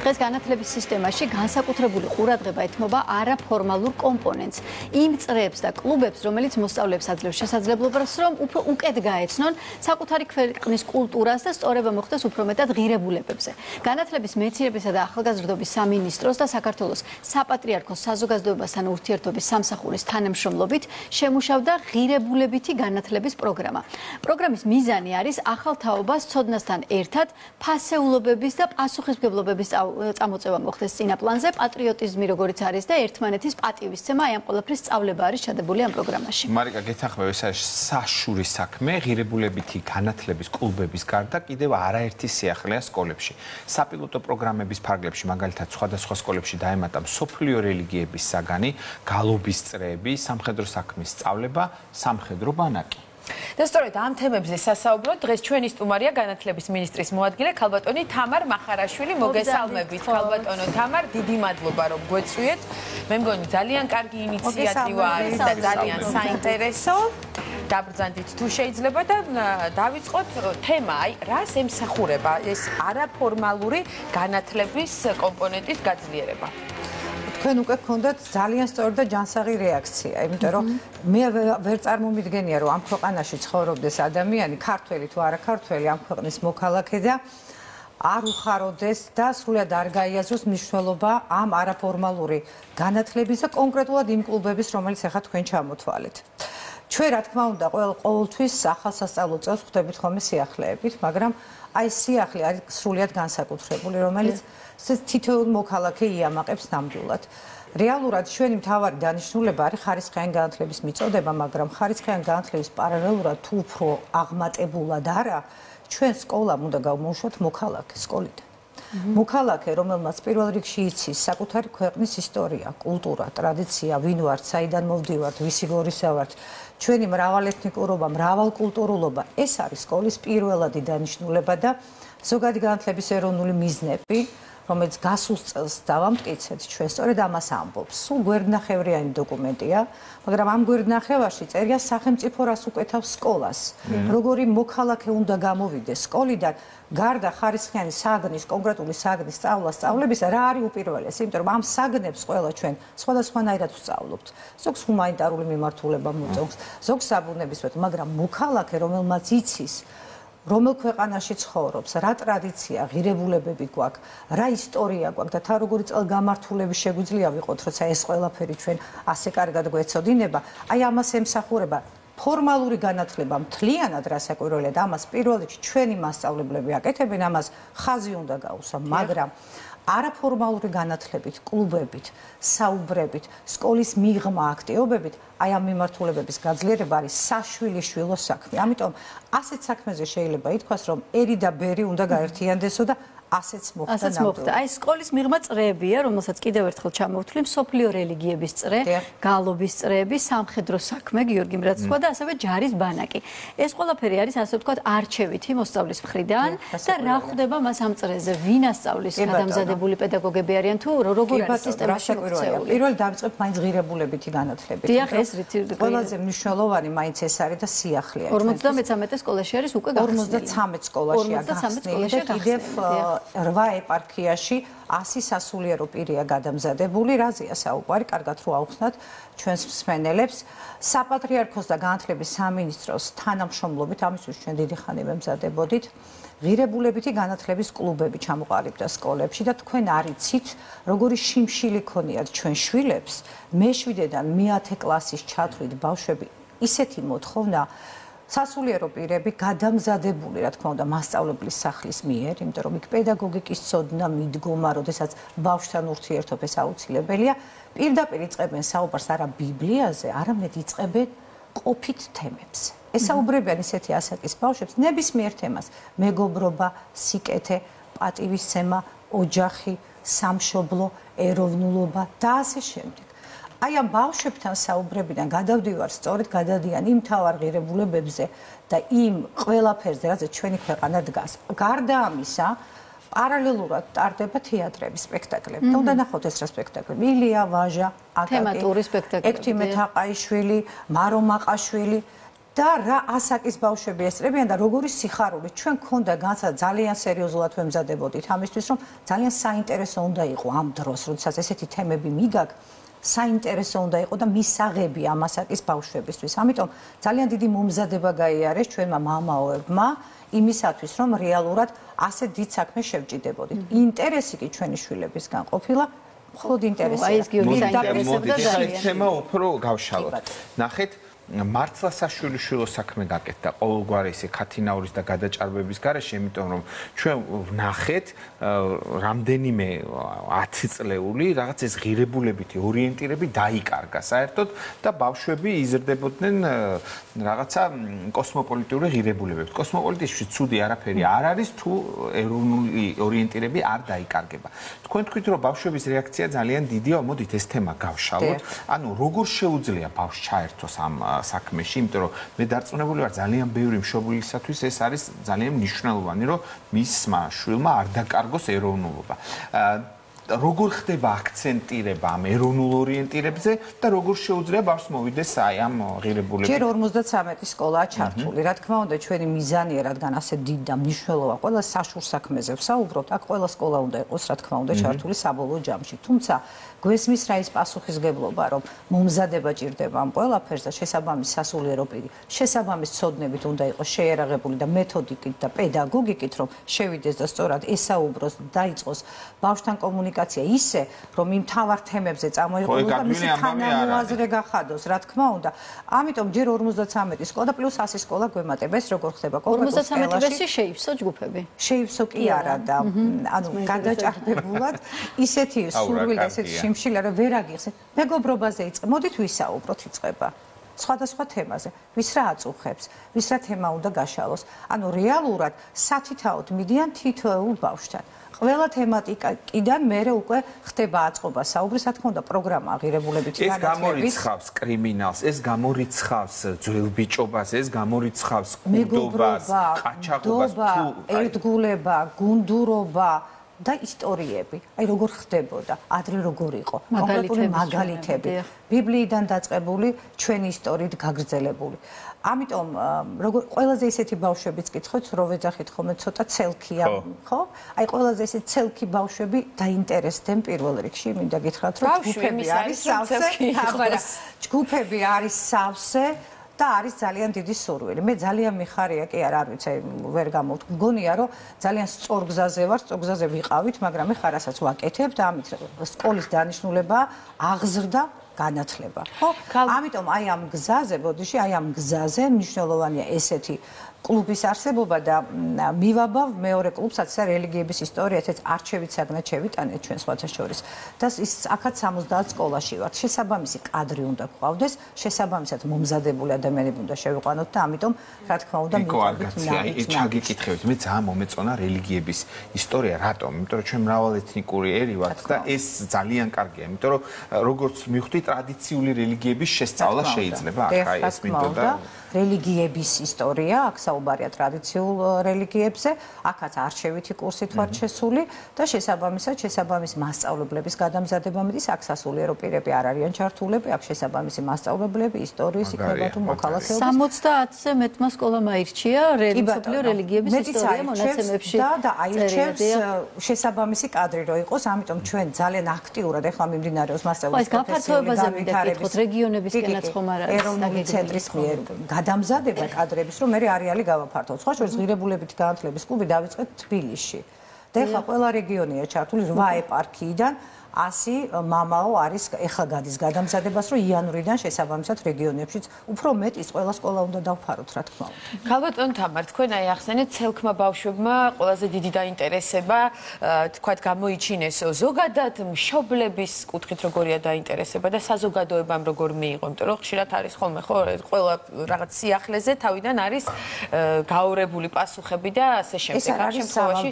დღეს განათლების სისტემაში განსაკუთრებული ყურადღება ეთმობა არაფორმალურ კომპონენტს, იმ წრეებს და კლუბებს, რომელიც მოსწავლეებს აძლევს შესაძლებლობას, რომ უფრო უკეთ გაეცნონ საკუთარი ქვეყნის კულტურას და სწორება მოხდეს უფრო მეტად ღირებულებებზე. განათლების მეცნიერებისა და ახალგაზრდობის სამინისტროს და საქართველოს საპატრიარქოს საზოგადოებასთან ურთიერთობის სამსახურის თანამშრომლობით შემუშავდა ღირებულებითი განათლების პროგრამა. პროგრამის მიზანი არის ახალ თაობას ცოდნასთან ერთად ფასეულობების და პასუხისმგებლობების წამოწევა მოხდეს წინაპლანზე, პატრიოტიზმი როგორც არის და ერთმანეთის პატივისცემა, აი ამ ყველაფრის სწავლება არის ჩადებული ამ პროგრამაში. მარიკა, გეთანხმები, ეს არის საშური საქმე, ღირებულებითი განათლების კლუბების გარდა კიდევ არაერთი სიახლეა სკოლებში. საპილოტო პროგრამების ფარგლებში, მაგალითად, სხვადასხვა სკოლებში დაემატა მსოფლიო რელიგიების საგანი, გალობის წრეები, სამხედრო საქმის სწავლება, სამხედრო ბანაკი. და სწორედ ამ თემებზე სასაუბროდ დღეს ჩვენი სტუმარია განათლების მინისტრის მოადგილე ქალბატონი თამარ მახარაშვილი. მოგესალმებით ქალბატონო თამარ, დიდი მადლობა რომ გვეწვიეთ. მე მგონი ძალიან კარგი ინიციატივა არის და ძალიან საინტერესო. დაბრძანდით თუ შეიძლება და დავიწყოთ თემა, აი რას ემსახურება ეს არაფორმალური განათლების კომპონენტის გაძლიერება. თქვენ უკვე გქონდათ ძალიან სწორი და ჯანსაღი რეაქცია, იმიტომ რომ მე ვერ წარმომიდგენია რომ ამ ქვეყანაში ცხოვრობდეს ადამიანი, ქართველი თუ არა ქართველი, ამ ქვეყნის მოქალაქე და არ უხაროდეს და სრულად არ გაიაზროს მნიშვნელობა ამ არაფორმალური განათლების და კონკრეტულად იმ კლუბების, რომელიც ახლა თქვენ ჩამოთვალეთ. ჩვენ რა თქმა უნდა ყოველთვის ახალ სასწავლო წელს ხვდებით ხოლმე სიახლეებით, მაგრამ აი სიახლე არის სრულად განსაკუთრებული, რომელიც თითოეულ მოქალაქე იამაყებს ნამდვილად. რეალურად ჩვენი მთავარი დანიშნულება არის ხარისხიანი განათლების მიწოდება, მაგრამ ხარისხიანი განათლების პარალელურად თუ უფრო აღმატებულად არა, ჩვენ სკოლამ უნდა გავმოუშვათ მოქალაქე სკოლიდან. მოქალაქე, რომელმაც პირველ რიგში იცის საკუთარი ქვეყნის ისტორია, კულტურა, ტრადიცია, ვინ ვართ, საიდან მოვდივართ, ვისი გორისა ვართ, ჩვენი მრავალეთნიკურობა, მრავალკულტურულობა, ეს არის სკოლის პირველადი დანიშნულება და ზოგადი განათლების ეროვნული მიზნები, რომელიც გასულ წელს დავამტკიცეთ, ჩვენ სწორედ ამას ამბობს. სულ გვერდნახევრიანი დოკუმენტია, მაგრამ ამ გვერდნახევარში წერია სახელმწიფო რას უკეთავს სკოლას. როგორი მოქალაქე უნდა გამოვიდეს სკოლიდან, გარდა ხარისხიანი საგნის, კონკრეტული საგნის სწავლებისა, რა არის უპირველესი, იმიტომ რომ ამ საგნებს ყველა ჩვენ სხვადასხვანაირად ვსწავლობთ. ზოგს ჰუმანიტარული მიმართულება მოწონს, ზოგს საბუნებისმეტყველო, მაგრამ მოქალაქე, რომელმაც იცის რომელ ქვეყანაში ცხოვრობს, რა ტრადიცია, ღირებულებები გვაქვს, რა ისტორია გვაქვს და თან როგორი წელგამართულები შეგვიძლია ვიყოთ, როცა ეს ყველაფერი ჩვენ ასე კარგად გვეცოდინება, აი ამას ემსახურება. ფორმალური განათლება მთლიანად რასაკვირველია და ამას პირველ რიგში ჩვენი მასწავლებლები აკეთებენ, ამას ხაზი უნდა გაუსვა, მაგრამ არაფორმალური განათლებით, კლუბებით, საუბრებით, სკოლის მიღმა აქტივობებით, აი ამ მიმართულებების გაძლიერება არის საშვილიშვილო საქმე. ამიტომ ასეთ საქმეზე შეიძლება ითქვას, რომ ერი და ბერი უნდა გაერთიანდესო და ასეც მოხდა ნამდვილად. აი სკოლის მიღმა წრეებია, რომელსაც კიდევ ერთხელ ჩამოვთვლი, მსოფლიო რელიგიების წრე, გალობის წრეები, სამხედრო საქმე, გიორგი მრაც თქვა და ასევე ჯარის ბანაკი. ეს ყველაფერი არის ასე ვთქვათ არჩევითი მოსწავლის მხრიდან და რა ხდება მას ამ წრეზე, ვინ ასწავლის, გადამზადებული პედაგოგები არიან თუ როგორ არის სისტემაში მოქცეული. პირველ დავიწყებ მაინც ღირებულებითი განათლებით. დიახ, ეს რითი ყველაზე მნიშვნელოვანი მაინც ეს არის და სიახლეა. 53 სკოლაში არის უკვე გახსნილი. 53 სკოლაშია გახსნილი და კიდევ 8 ეპარქიაში 100 სასულიერო პირია გადამზადებული, რაზეა საუბარი, კარგად რო აუხსნათ ჩვენს მსმენელებს. საპატრიარქოს და განათლების სამინისტროს თანამშრომლობით, ამისთვის ჩვენ დიდი ხანი ვემზადებოდით, ღირებულებითი განათლების კლუბები ჩამოყალიბდა სკოლებში და თქვენ არიცით, როგორი შიმშილი ქონიათ ჩვენ შვილებს, მე-7-დან მე-10 კლასის ჩათვლით ბავშვები ისეთი მოთხოვნა სასულიერო პირები გადამზადებული, რა თქმა უნდა, მასწავლებლის სახლის მიერ, იმიტომ რომ იქ პედაგოგიკის ცოდნა მიდგომა, როდესაც ბავშვთან ურთიერთობა ეს აუცილებელია, პირდაპირ იწყებენ საუბარს არა ბიბლიაზე, არამედ იწყებენ ყოფით თემებზე. ესაუბრებიან ისეთი ასაკის ბავშვებს ნებისმიერ თემას: მეგობრობა, სიკეთე, პატივისცემა, ოჯახი, სამშობლო, ეროვნულობა და ასე შემდეგ. აი ამ ბავშვებთან საუბრებიდან გადავდივარ სწორედ გადადიან იმ მთავარ ღირებულებებზე და იმ ყველაფერზე, რაზეც ჩვენი ქვეყანა დგას. გარდა ამისა, პარალელურად ტარდება თეატრების სპექტაკლები. და უნდა ნახოთ ეს რა სპექტაკლები: ილია ვაჟა, აკაკი, თემატური სპექტაკლები. ექვთიმე თაყაიშვილი, მარო მაყაშვილი და რა ასაკის ბავშვები ესწრებიან და როგორი სიხარული ჩვენ გქონდა განსა ძალიან სერიოზულად ვემზადებოდით ამისთვის რომ ძალიან საინტერესო უნდა იყო ამ დროს როდესაც ესეთი თემები მიგაგ საინტერესო უნდა იყო და მისაღები ამ ასაკის ბავშვებისთვის ამიტომ ძალიან დიდი მომზადება გაიარეს ჩვენმა მამაოებმა იმისათვის რომ რეალურად ასე დიდ საქმეს შევჭიდებოდით ინტერესი კი ჩვენი შვილებისგან ყოფილა მხოლოდ ინტერესი აი ეს გიორგი საინტერესებდა ძალიან თემა უფრო გავშალოთ ნახეთ მართლა საშვილიშვილო საქმე გაკეთდა ყოველგვარი ისე ქათინაურის და გადაჭარბების გარეშე, იმიტომ რომ ჩვენ ვნახეთ რამდენიმე 10 წლეული რაღაც ეს ღირებულებითი ორიენტირები დაიკარგა საერთოდ და ბავშვები იზრდებოდნენ რაღაცა კოსმოპოლიტური ღირებულებებით. კოსმოპოლიტიზმში ცუდი არაფერი არ არის თუ ეროვნული ორიენტირები არ დაიკარგება. თქვენ თქვით რომ ბავშვების რეაქცია ძალიან დიდია, მოდით ეს თემა გავშალოთ. ანუ როგორ შეუძლია ბავშვს ჩაერთოს ამ საქმეში, იმიტომ რომ მე დარწმუნებული ვარ ძალიან ბევრი მშობლისათვის ეს არის ძალიან მნიშვნელოვანი, რომ მისმა შვილმა არ დაკარგოს ეროვნულობა. როგორ ხდება აქცენტირება ამ ეროვნულ ორიენტირებზე და როგორ შეუძლია ბავშვს მოვიდეს აი ამ ღირებულებებით? ჯერ 53 სკოლაა ჩართული. რა თქმა უნდა, ჩვენი მიზანია, რადგან ასე დიდ და მნიშვნელოვან ყველა საშურ საქმეზე ვსაუბრობთ, აქ ყველა სკოლა უნდა იყოს, რა თქმა უნდა, ჩართული საბოლოო ჯამში. თუმცა გვესმის რა ის პასუხისგებლობა, რომ მომზადება ჭირდება ამ ყველაფერს და შესაბამის სასულიერო პირი, შესაბამის ცოდნებით უნდა იყოს შეიარაღებული და მეთოდიკით და პედაგოგიკით, რომ შევიდეს და სწორად ესაუბროს და დაიწყოს ბავშვთან კომუნიკაცია ისე, რომ იმ თავარ თემებზე წამოიყვანოს და მისი თანამოაზრე გახადოს, რა თქმა უნდა. ამიტომ ჯერ 53 სკოლა და პლუს 100 სკოლა გვემატება ეს როგორ ხდება კონკრეტულ სკოლაში. 53-ში შეივსო ჯგუფები. შეივსო კი არა და ანუ გადაჭარბებულად ისეთი სურვილი და ესეთი შიმშილა რომ ვერ აგიხსენ. მეგობრობაზე იწყება. მოდით ვისაუბროთ იწყება. სხვადასხვა თემაზე. ვის რა აწუხებს, ვის რა თემა უნდა გაშალოს. ანუ რეალურად სათითაოდ მიდიან თითოეულ ბავშვთან. ყველა თემატიკიდან მერე უკვე ხდება აწყობა საუბრის, რა თქმა უნდა, პროგრამა ღირებულებითი განათლების. ეს გამორიცხავს კრიმინალს, ეს გამორიცხავს ძველბიჭობას, ეს გამორიცხავს კუდობას, ყაჩაღობას, ერთგულება, გუნდურობა და ისტორიები. აი როგორ ხდებოდა, ადრე როგორ იყო. კონკრეტული მაგალითები. ბიბლიიდან დაწყებული, ჩვენი ისტორიით გაგრძელებული. ამიტომ როგორ ყველაზე ისეთი ბავშვებიც კითხოთ, რო ვეძახით ხოლმე ცოტა ცელქია, ხო? აი ყველაზე ისეთი ცელქი ბავშვები დაინტერესდნენ პირველ რიგში, მინდა გითხრათ, რომ ჯგუფები არის სავსე, ჯგუფები არის სავსე და არის ძალიან დიდი სურვილი. მე ძალიან მიხარია, კი არა, არ ვიცი, ვერ გამოვთ. მგონია, რომ ძალიან სწორ გზაზე ვარ, სწორ გზაზე ვიყავით, მაგრამ ეხლა რასაც ვაკეთებ და ამით სკოლის დანიშნულება აღზრდა განათლება. ხო? ამიტომ აი ამ გზაზე, ბოდიში, აი ამ გზაზე მნიშვნელოვანია ესეთი კლუბის არსებობა და მივაბავ მეორე კლუბსაც და რელიგიების ისტორია, ესეც არჩევით საგნად შევიტანეთ ჩვენ სხვათა შორის. და ის აქაც 70 სკოლაში ვართ. შესაბამისი კადრი უნდა გვყავდეს, შესაბამისად მომზადებული ადამიანები უნდა შევიყვანოთ და ამიტომ რა თქმა უნდა ჩაგიკითხებით. მე ძალიან მომეწონა რელიგიების ისტორია, რატომ? იმიტომ რომ ჩვენ მრავალეთნიკური ერი ვართ და ეს ძალიან კარგია, იმიტომ რომ როგორც მივხვდი ტრადიციული რელიგიების შესწავლა შეიძლება აქ აი ეს მინდოდა და რელიგიების ისტორია, აქ საუბარია ტრადიციულ რელიგიებზე, აქაც არჩევითი კურსით ვარ შესული და შესაბამის მასწავლებლების გადამზადება მიდის, აქ სასულიერო პირები არ არიან ჩართულები, აქ შესაბამისი მასწავლებლები, ისტორიის იქნება თუ მოქალაქეობის. 70-ზე მეტმა სკოლამ აირჩია მსოფლიო რელიგიების ისტორია მონაცემებში და აირჩევს შესაბამისი კადრი რო იყოს, ამიტომ ჩვენ ძალიან აქტიურად ახლა მიმდინარეობს მასწავლებლის გაფართოებაზე მინდა გითხოთ, რეგიონებისკენაც ხომ არ არის ეროვნული ცენტრის მიერ გადამზადება კადრების, რომ მე არეალი გავაფართოვოთ. სხვა შორის ღირებულებითი განათლების კლუბი დავიწყეთ თბილისში. და ეხლა ყველა რეგიონია ჩართული 8 ეპარქიიდან 100 მამაო არის ეხლა გადის გადამზადებას, რომ იანვრიდან შესაბამისად რეგიონებშიც უფრო მეტის ყველა სკოლა უნდა დავფაროთ, რა თქმა უნდა. ქალბატონ თამარ, თქვენ აი ახსენეთ ცელქმა ბავშვებმა ყველაზე დიდი დაინტერესება, თქვათ გამოიჩინეს ზოგადად მშობლების კუთხით როგორია დაინტერესება და საზოგადოებამ როგორ მიიღო, იმიტომ რომ ხშირად არის ხოლმე ხო ყველა რაღაც სიახლეზე თავიდან არის გაურებული პასუხები და ასე შემდეგ. ამ შემთხვევაში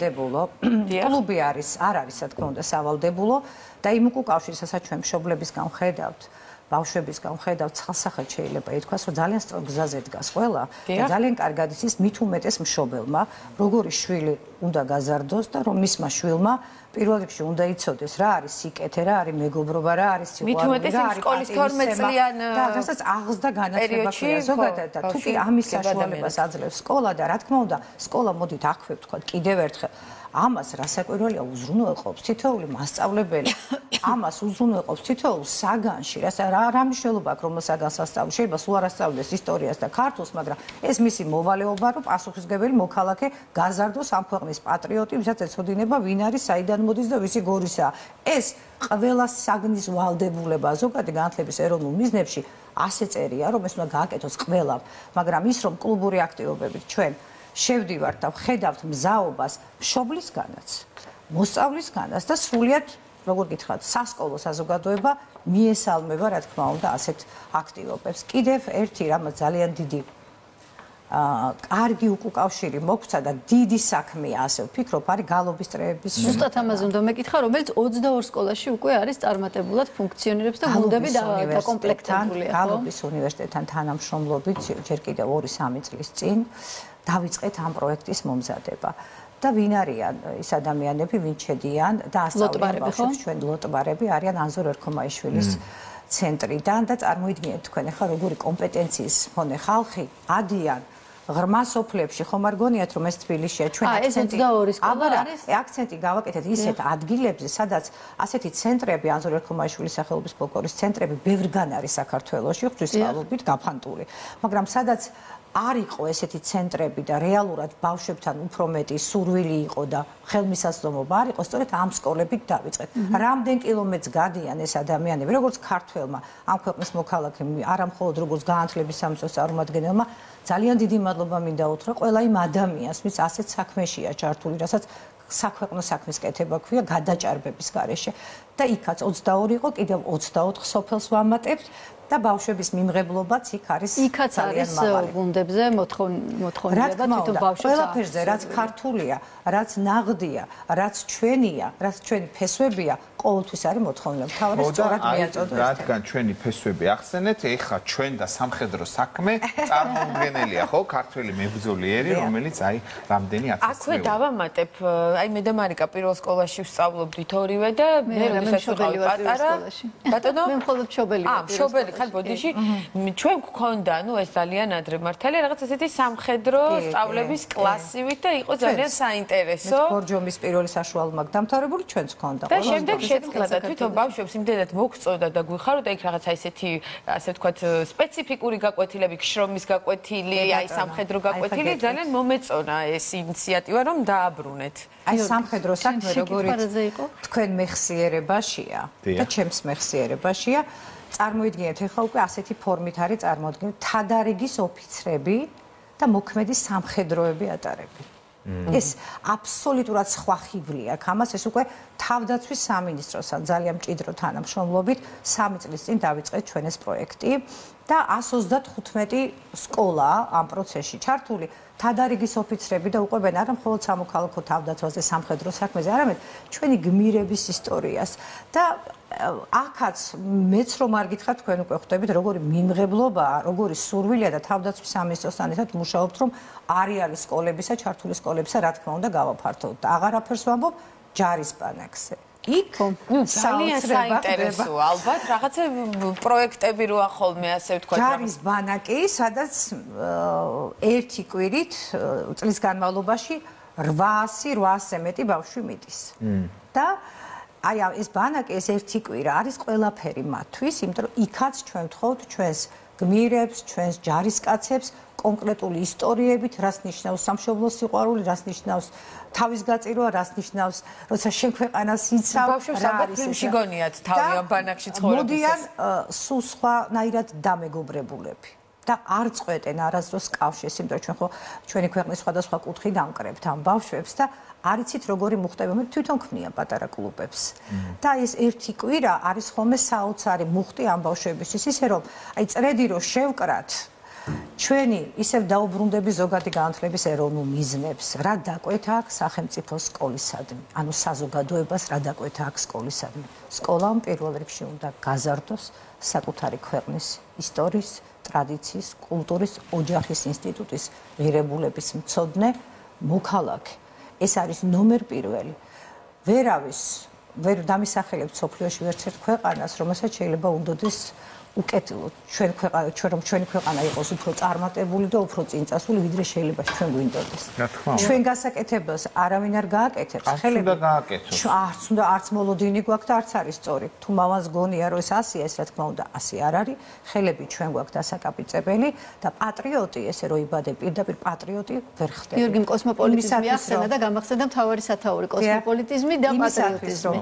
კლუბი არის, არ არის, რა თქმა უნდა, სავალდებულო და იმ უკავშირსაც ჩვენ მშობლებისგან ხედავთ, ბავშვებისგან ხედავ ცალსახად შეიძლება ითქვას, რომ ძალიან სწორ გზაზე დგას ყველა და ძალიან კარგად იცის მით უმეტეს მშობელმა, როგორი შვილი უნდა გაზარდოს და რომ მისმა შვილმა პირველ რიგში უნდა იცოდეს რა არის სიკეთე, რა არის მეგობრობა, რა არის სიყვარული, რა არის სკოლის 12 წლიან და რასაც აღზრდა განათლება ქვია ზოგადად და თუ კი ამის საშუალებას აძლევს სკოლა და რა თქმა უნდა სკოლა მოდით აქვე ვთქვა კიდევ ერთხელ ამას რასაკვირველია უზრუნველყოფს თითოეული მასწავლებელი ამას უზრუნველყოფს თითოეულ საგანში რა მნიშვნელობა აქვს რომ საგანს ასწავლოს შეიძლება სულ არ ასწავლდეს ისტორიას და ქართულს მაგრამ ეს მისი მოვალეობა რომ პასუხისმგებელი მოქალაქე გაზარდოს ამ ქვეყნის პატრიოტი ვისაც ეცოდინება ვინ არის საიდან მოდის და ვისი გორისაა ეს ყველა საგნის ვალდებულება ზოგადი განათლების ეროვნულ მიზნებში ასე წერია რომ ეს უნდა გააკეთოს ყველამ მაგრამ ის რომ კლუბური აქტივობებით ჩვენ შევდივართ და ვხედავთ მზაობას მშობლისგანაც, მოსწავლისგანაც და სრულიად, როგორ გითხრათ, სასკოლო საზოგადოება მიესალმება, რა თქმა უნდა, ასეთ აქტივობებს. კიდევ ერთი რამაც ძალიან დიდი კარგი უკავშირი მოგვცა და დიდი საქმეა, ასე ვფიქრობ, არის გალობის წრეების. ზუსტად ამაზე უნდა მეკითხა, რომელიც 22 სკოლაში უკვე არის წარმატებულად ფუნქციონირებს და გუნდები დაკომპლექტებულია. გალობის უნივერსიტეტთან თანამშრომლობით ჯერ კიდევ 2-3 წლის წინ დავიწყეთ ამ პროექტის მომზადება. და ვინ არიან ის ადამიანები, ვინ შედიან და ასწავლიან ბავშვებს ჩვენ ლოტბარები არიან ანზორ ერქომაიშვილის ცენტრიდან და წარმოიდგინეთ თქვენ ახლა როგორი კომპეტენციის მქონე ხალხი ადიან ღრმა სოფლებში ხომ არ გონიათ რომ ეს თბილისშია ჩვენ აქცენტი 22 სკოლა არის აქცენტი გავაკეთეთ ისეთ ადგილებზე სადაც ასეთი ცენტრები ანზორ ერქომაიშვილის სახელობის ფოლკლორის ცენტრები ბევრგან არის საქართველოში ღვთისმსწავლობით გაფანტული მაგრამ სადაც არ იყო ესეთი ცენტრები და რეალურად ბავშვებთან უფრო მეტი სურვილი იყო და ხელმისაწვდომობა არ იყო, სწორედ ამ სკოლებით დავიწყეთ. რამდენ კილომეტრს გადიან ეს ადამიანები, როგორც ქართველმა, ამ ქვეყნის მოქალაქემ, არა მხოლოდ როგორც განათლების სამინისტროს წარმომადგენელმა, ძალიან დიდი მადლობა მინდა უთხრა ყველა იმ ადამიანს, ვინც ასეთ საქმეშია ჩართული, რასაც საქვეყნო საქმის კეთება ქვია გადაჭარბების გარეშე. და იქაც 22 იყო, კიდევ 24 სოფელს ვამატებთ. და ბავშვების მიმღებლობაც იქ არის იქაც არის გუნდებზე მოთხოვნილება თვითონ ბავშვებს ყველაფერზე რაც ქართულია, რაც ნაღდია, რაც ჩვენია, რაც ჩვენი ფესვებია, ყოველთვის არის მოთხოვნილება. თავად სწორად მიაწოდოთ. რადგან ჩვენი ფესვები ახსენეთ, ეხა ჩვენ და სამხედრო საქმე წარმოუდგენელია, ხო? ქართველი მებრძოლიერი, რომელიც აი რამდენი ათასი. აქვე დავამატებ, აი მე და მარიკა პირველ სკოლაში ვსწავლობდით ორივე და მე როდესაც ვიყავი პატარა, ბატონო? მე მხოლოდ მშობელი ხარ ბოდიში ჩვენ გქონდა ნუ ეს ძალიან ადრე მართალია რაღაც ესეთი სამხედრო სწავლების კლასივით და იყო ძალიან საინტერესო ბორჯომის პირველი საშუალო მაგ დამთავრებული ჩვენც გქონდა და შემდეგ შეწყდა და თვითონ ბავშვებს იმდენად მოგწოდა და გვიხარო და იქ რაღაცა ესეთი ასე ვთქვათ სპეციფიკური გაკვეთილები შრომის გაკვეთილი აი სამხედრო გაკვეთილი ძალიან მომეწონა ეს ინიციატივა რომ დააბრუნეთ აი სამხედრო საქმე როგორიც თქვენ მეხსიერებაშია და ჩემს მეხსიერებაშია წარმოიდგინეთ, ეხლა უკვე ასეთი ფორმით არის წარმოდგენილი თადარიგის ოფიცრები და მოქმედი სამხედროები ატარები. ეს აბსოლუტურად სხვა ხიბლია. ამას ეს უკვე თავდაცვის სამინისტროსთან ძალიან მჭიდრო თანამშრომლობით 3 წლის წინ დავიწყეთ ჩვენ ეს პროექტი და 135 სკოლა ამ პროცესში ჩართული თადარიგის ოფიცრები და უყვებენ არა მხოლოდ სამოქალაქო თავდაცვაზე, სამხედრო საქმეზე, არამედ ჩვენი გმირების ისტორიას და აქაც მეც რომ არ გითხრათ თქვენ უკვე ხვდებით როგორი მიმღებლობაა, როგორი სურვილია და თავდაცვის სამინისტროსთან ერთად მუშაობთ რომ არეალი სკოლებისა, ჩართული სკოლებისა რა თქმა უნდა გავაფართოვოთ და აღარაფერს ვამბობ ჯარის ბანაკზე. იქ ძალიან საინტერესოა ალბათ რაღაცა პროექტები როა ხოლმე ასე ვთქვათ ჯარის ბანაკი სადაც ერთი კვირით წლის განმავლობაში 800-800 მეტი ბავშვი მიდის და აი ეს ბანაკი ეს ერთი კვირა არის ყველაფერი მათთვის იმიტომ რომ იქაც ჩვენ ვთხოვთ ჩვენს გმირებს ჩვენს ჯარისკაცებს კონკრეტული ისტორიებით რას ნიშნავს სამშობლოს სიყვარული რას ნიშნავს თავის გაწირვა რას ნიშნავს როცა შენ ქვეყანას იცავ ბავშვებს ალბათ ფილმში გონიათ თავი ამ ბანაკში ცხოვრებისას მოდიან სულ სხვანაირად დამეგობრებულები და არ წყვეტენ არასდროს კავშირს იმიტომ ჩვენ ხო ჩვენი ქვეყნის სხვადასხვა კუთხი დამკრებთ ამ ბავშვებს და არ იცით როგორი მუხტები მე თვითონ ქმნიან პატარა კლუბებს და ეს ერთი კვირა არის ხოლმე საოცარი მუხტი ამ ბავშვებისთვის ისე რომ აი წრედი რომ შევკრათ ჩვენი ისევ დაუბრუნდები ზოგადი განათლების ეროვნულ მიზნებს, რა დაკვეთა აქვს სახელმწიფო სკოლისადმი, ანუ საზოგადოებას რა დაკვეთა აქვს სკოლისადმი. სკოლამ პირველ რიგში უნდა გაზარდოს საკუთარი ქვეყნის ისტორიის, ტრადიციის, კულტურის, ოჯახის ინსტიტუტის ღირებულების მცოდნე მოქალაქე. ეს არის ნომერ პირველი. ვერ დამისახელებთ სოფლიოში ვერც ერთ ქვეყანას, რომელსაც შეიძლება უნდოდეს უკეთილო ჩვენი ქვეყანა იყოს უფრო წარმატებული და უფრო წინწასული, ვიდრე შეიძლება ჩვენ გვინდოდეს. ჩვენ გასაკეთებას არავინ არ გააკეთებს. არც უნდა არც მოლოდინი გვაქვს და არც არის სწორი. თუ მავანს გონია რომ ეს 100-ია, ეს რა თქმა უნდა 100 არ არის. ხელები ჩვენ გვაქვს დასაკაპიწებელი და პატრიოტი ესე რომ იბადე პირდაპირ პატრიოტი ვერ ხდება. გიორგი კოსმოპოლიტიზმი ახსენა და გამახსენდა მთავარი სათაური კოსმოპოლიტიზმი და პატრიოტიზმი.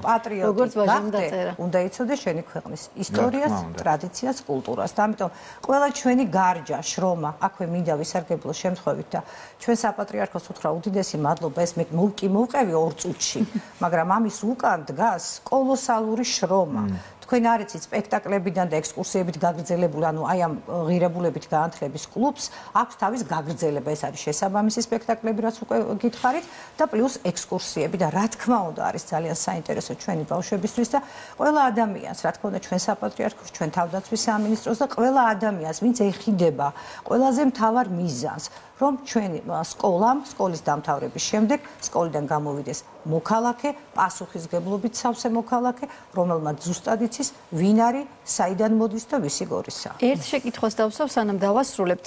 როგორც ვაჟი უნდა იცოდეს შენი ქვეყნის ისტორიას, ტრადიციას, კულტურას. და ამიტომ ყველა ჩვენი გარჯა, შრომა, აქვე მინდა ვისარგებლო შემთხვევით და ჩვენ საპატრიარქოს უთხრა უდიდესი მადლობა, ეს მე მოვყევი 2 წუთში, მაგრამ ამის უკან დგას კოლოსალური შრომა. თქვენ არ იცით სპექტაკლებიდან და ექსკურსიებით გაგრძელებული, ანუ აი ამ ღირებულებით განათლების კლუბს აქვს თავის გაგრძელება, ეს არის შესაბამისი სპექტაკლები, რაც უკვე გითხარით და პლუს ექსკურსიები და რა თქმა უნდა არის ძალიან საინტერესო ჩვენი ბავშვებისთვის და ყველა ადამიანს, რა თქმა უნდა ჩვენ საპატრიარქოს, ჩვენ თავდაცვის სამინისტროს და ყველა ადამიანს, ვინც ეხიდება ყველაზე მთავარ მიზანს, რომ ჩვენი სკოლის დამთავრების შემდეგ სკოლიდან გამოვიდეს მოქალაქე, პასუხისგებლობით სავსე მოქალაქე, რომელმაც ზუსტად იცის ვინ არის, საიდან მოდის და ვისი გორისაა. ერთ შეკითხვას დავსვავ, სანამ დავასრულებთ.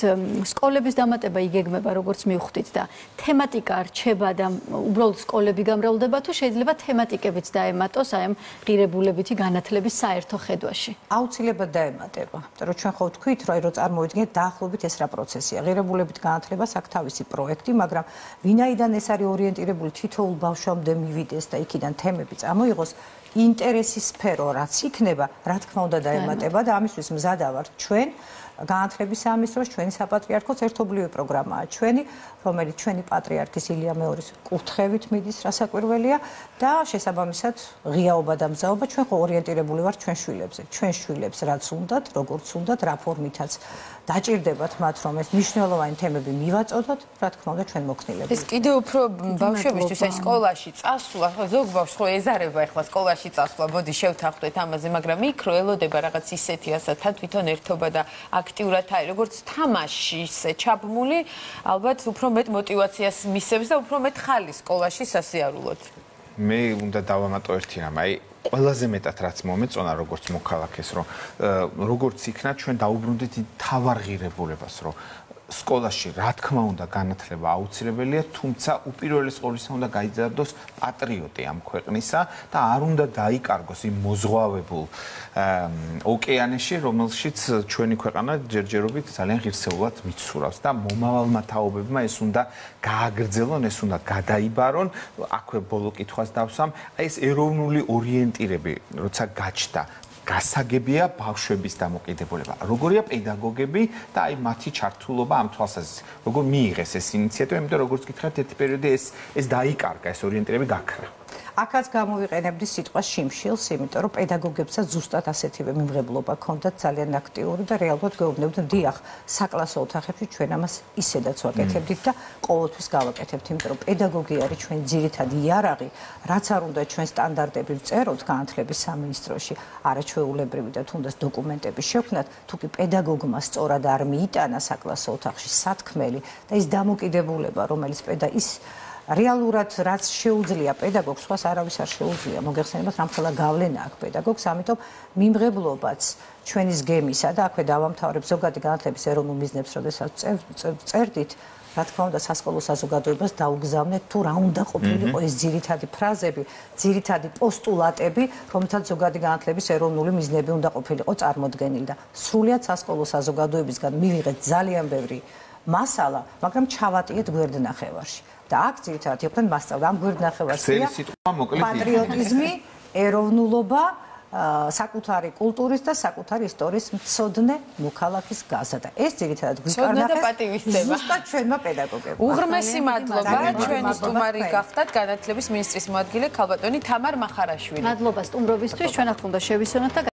სკოლების დამატება იგეგმება, როგორც მივხვდით და თემატიკა რჩება და უბრალოდ სკოლები გამრავლდება თუ შეიძლება თემატიკებიც დაემატოს აი ამ ღირებულებითი განათლების საერთო ხედვაში? აუცილებლად დაემატება. იმიტომ რომ ჩვენ ხო ვთქვით, რომ წარმოვიდგინეთ დაახლოებით ეს რა პროცესია. ღირებულებით განათლებას აქვს თავისი პროექტი, მაგრამ ვინაიდან ეს არის ორიენტირებული თითოეულ ბავშვამდე მივიდეს და იქიდან თემები წამოიღოს, ინტერესის სფერო რაც იქნება, რა თქმა უნდა დაემატება და ამისთვის მზად ავართ ჩვენ განათლების სამინისტროს, ჩვენი საპატრიარქოს ერთობლივი პროგრამაა ჩვენი, რომელიც ჩვენი პატრიარქის ილია მეორის კურთხევით მიდის, რასაკვირველია და შესაბამისად ღიაობა და მზაობა ჩვენ ხო ორიენტირებული ვართ ჩვენ შვილებზე. ჩვენ შვილებს რაც უნდათ, როგორც უნდათ, რა ფორმითაც დაჭირდებათ მათ, რომ ეს მნიშვნელოვანი თემები მივაწოდოთ, რა თქმა უნდა ჩვენ მოქნილები. ეს კიდევ უფრო ბავშვებისთვის აი სკოლაში წასვლა, ზოგ ბავშვს ხო ეზარება ახლა სკოლაში წასვლა, მოდი შევთანხმდეთ ამაზე, მაგრამ იქ რო ელოდება რაღაც ისეთი ასათან თვითონ ერთობა და აქტიურად არის, როგორც თამაში ისე ჩაბმული, ალბათ უფრო მეტ მოტივაციას მისცემს და უფრო მეტ ხალის სკოლაში სასიარულოდ. მე უნდა დავამატო ერთი რამ, აი ყველაზე მეტად რაც მომეწონა როგორც მოქალაქეს, რომ როგორც იქნა ჩვენ დაუბრუნდით თავარ ღირებულებას, რომ სკოლაში რა თქმა უნდა განათლება აუცილებელია, თუმცა უპირველეს ყოვლისა უნდა გაიზარდოს პატრიოტი ამ ქვეყნისა და არ უნდა დაიკარგოს იმ მოზღვავებულ ოკეანეში, რომელშიც ჩვენი ქვეყანა ჯერჯერობით ძალიან ღირსეულად მიცურავს და მომავალმა თაობებმა ეს უნდა გააგრძელონ, ეს უნდა გადაიბარონ. აქვე ბოლო კითხვას დავსვამ, აი ეს ეროვნული ორიენტირები, როცა გაჩნდა გასაგებია ბავშვების დამოკიდებულება. როგორია პედაგოგები და აი მათი ჩართულობა ამ თვალსაზრისით. როგორ მიიღეს ეს ინიციატივა, იმიტომ როგორც გითხარით, ერთი პერიოდი ეს დაიკარგა, ეს ორიენტირები გაქრა. აქაც გამოვიყენებდი სიტყვას შიმშილს, იმიტომ რომ პედაგოგებსაც ზუსტად ასეთივე მიმღებლობა ჰქონდათ ძალიან აქტიური და რეალურად გეუბნებოდნენ, დიახ, საკლასო ოთახებში ჩვენ ამას ისედაც ვაკეთებდით და ყოველთვის გავაკეთებთ, იმიტომ რომ პედაგოგი არის ჩვენი ძირითადი იარაღი, რაც არ უნდა ჩვენ სტანდარტები ვწეროთ განათლების სამინისტროში, არაჩვეულებრივი და თუნდაც დოკუმენტები შევქმნათ, თუ კი პედაგოგმა სწორად არ მიიტანა საკლასო ოთახში სათქმელი და ის დამოკიდებულება, რომელიც რეალურად რაც შეუძლია პედაგოგს, სხვას არავის არ შეუძლია. მოგეხსენებათ, რამხელა გავლენა აქვს პედაგოგს, ამიტომ მიმღებლობაც ჩვენის გემისა და აქვე დავამთავრებ ზოგადი განათლების ეროვნულ მიზნებს, როდესაც წერდით, რა თქმა უნდა, სასკოლო საზოგადოებას დაუგზავნეთ თუ რა უნდა ყოფილიყო ეს ძირითადი ფრაზები, ძირითადი პოსტულატები, რომელთაც ზოგადი განათლების ეროვნული მიზნები უნდა ყოფილიყო წარმოდგენილი და სრულიად სასკოლო საზოგადოებისგან მივიღეთ ძალიან ბევრი მასალა, მაგრამ ჩავატიეთ გვერდნახევარში. და აქ ძირითადად იყვნენ მასწავლებლები. ამ გვერდნახევარშია პატრიოტიზმი, ეროვნულობა, საკუთარი კულტურის და საკუთარი ისტორიის მცოდნე მოქალაქის გაზრდა. ეს ძირითადად გვიკარნახეს ზუსტად ჩვენმა პედაგოგებმა. უღრმესი მადლობა, ჩვენი სტუმარი გახდათ განათლების მინისტრის მოადგილე ქალბატონი თამარ მახარაშვილი. მადლობა სტუმრობისთვის, ჩვენ აქ უნდა შევისვენოთ და